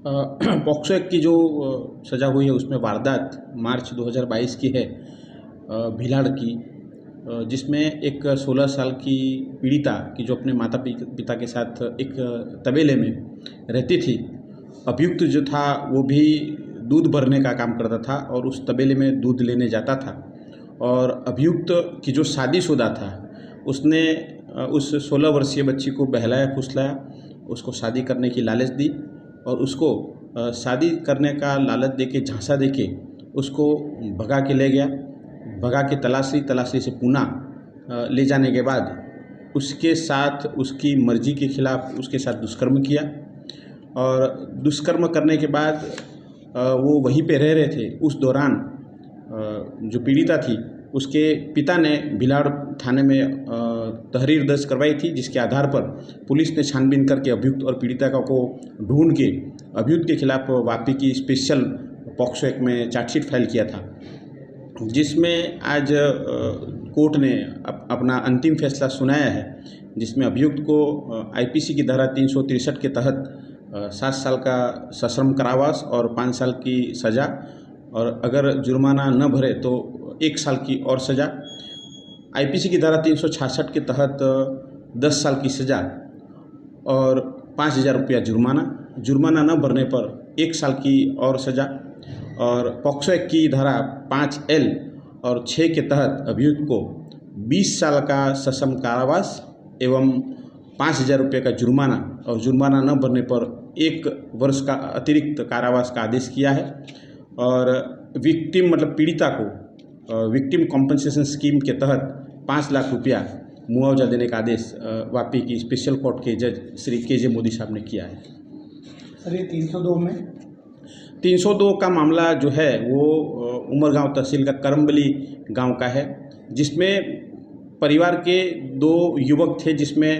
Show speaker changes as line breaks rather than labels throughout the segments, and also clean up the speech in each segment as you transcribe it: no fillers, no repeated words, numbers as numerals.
POCSO act की जो सज़ा हुई है उसमें वारदात मार्च 2022 की है भिलाड़ की, जिसमें एक 16 साल की पीड़िता की जो अपने माता पिता के साथ एक तबेले में रहती थी। अभियुक्त जो था वो भी दूध भरने का काम करता था और उस तबेले में दूध लेने जाता था। और अभियुक्त की जो शादीशुदा था उसने उस 16 वर्षीय बच्ची को बहलाया फुसलाया, उसको शादी करने की लालच दी और उसको शादी करने का लालच देके झांसा देके उसको भगा के ले गया। भगा के तलाशी से पुणे ले जाने के बाद उसके साथ उसकी मर्जी के खिलाफ उसके साथ दुष्कर्म किया और दुष्कर्म करने के बाद वो वहीं पे रह रहे थे। उस दौरान जो पीड़िता थी उसके पिता ने भिलाड़ थाने में तहरीर दर्ज करवाई थी, जिसके आधार पर पुलिस ने छानबीन करके अभियुक्त और पीड़िता को ढूंढ के अभियुक्त के खिलाफ वापी की स्पेशल पॉक्सो एक्ट में चार्जशीट फाइल किया था, जिसमें आज कोर्ट ने अपना अंतिम फैसला सुनाया है, जिसमें अभियुक्त को आईपीसी की धारा 363 के तहत 7 साल का सश्रम कारावास और 5 साल की सज़ा, और अगर जुर्माना न भरे तो 1 साल की और सज़ा। आईपीसी की धारा 366 के तहत 10 साल की सज़ा और 5,000 रुपया जुर्माना न भरने पर 1 साल की और सज़ा। और पॉक्सो एक्ट की धारा 5L और 6 के तहत अभियुक्त को 20 साल का सश्रम कारावास एवं 5,000 रुपये का जुर्माना और जुर्माना न भरने पर 1 वर्ष का अतिरिक्त कारावास का आदेश किया है। और विक्टिम मतलब पीड़िता को विक्टिम कॉम्पनसेशन स्कीम के तहत 5 लाख रुपया मुआवजा देने का आदेश वापी की स्पेशल कोर्ट के जज श्री KJ मोदी साहब ने किया है।
सर, ये
302 का मामला जो है वो उमरगांव तहसील का करमबली गांव का है, जिसमें परिवार के 2 युवक थे, जिसमें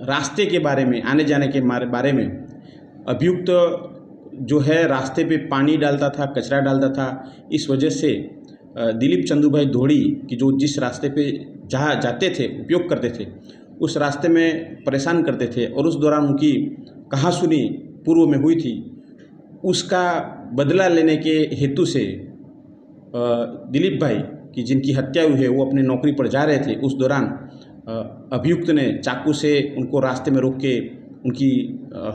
रास्ते के बारे में आने जाने के बारे में अभियुक्त जो है रास्ते पे पानी डालता था, कचरा डालता था। इस वजह से दिलीप चंदूभाई धोड़ी की जो जिस रास्ते पे जहाँ जाते थे उपयोग करते थे उस रास्ते में परेशान करते थे और उस दौरान उनकी कहासुनी पूर्व में हुई थी। उसका बदला लेने के हेतु से दिलीप भाई की जिनकी हत्या हुई है वो अपने नौकरी पर जा रहे थे। उस दौरान अभियुक्त ने चाकू से उनको रास्ते में रोक के उनकी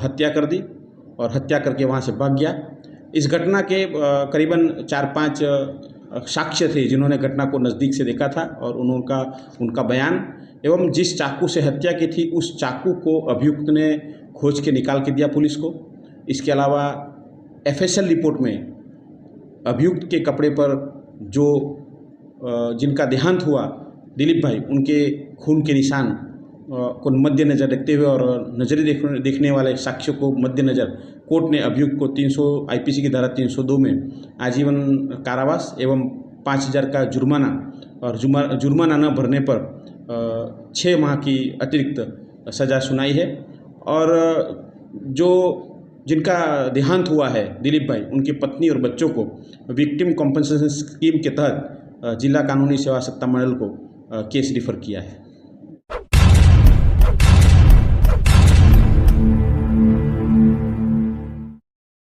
हत्या कर दी और हत्या करके वहाँ से भाग गया। इस घटना के करीबन 4-5 साक्ष्य थे जिन्होंने घटना को नज़दीक से देखा था और उनका बयान एवं जिस चाकू से हत्या की थी उस चाकू को अभियुक्त ने खोज के निकाल के दिया पुलिस को। इसके अलावा FSL रिपोर्ट में अभियुक्त के कपड़े पर जो जिनका देहांत हुआ दिलीप भाई, उनके खून के निशान को मद्देनज़र रखते हुए और नजरी देखने वाले साक्ष्यों को मद्देनज़र कोर्ट ने अभियुक्त को आईपीसी की धारा 302 में आजीवन कारावास एवं 5,000 का जुर्माना और जुर्माना न भरने पर 6 माह की अतिरिक्त सज़ा सुनाई है। और जिनका देहांत हुआ है दिलीप भाई, उनकी पत्नी और बच्चों को विक्टिम कॉम्पनसेशन स्कीम के तहत जिला कानूनी सेवा सत्ता मंडल को केस रिफ़र किया है।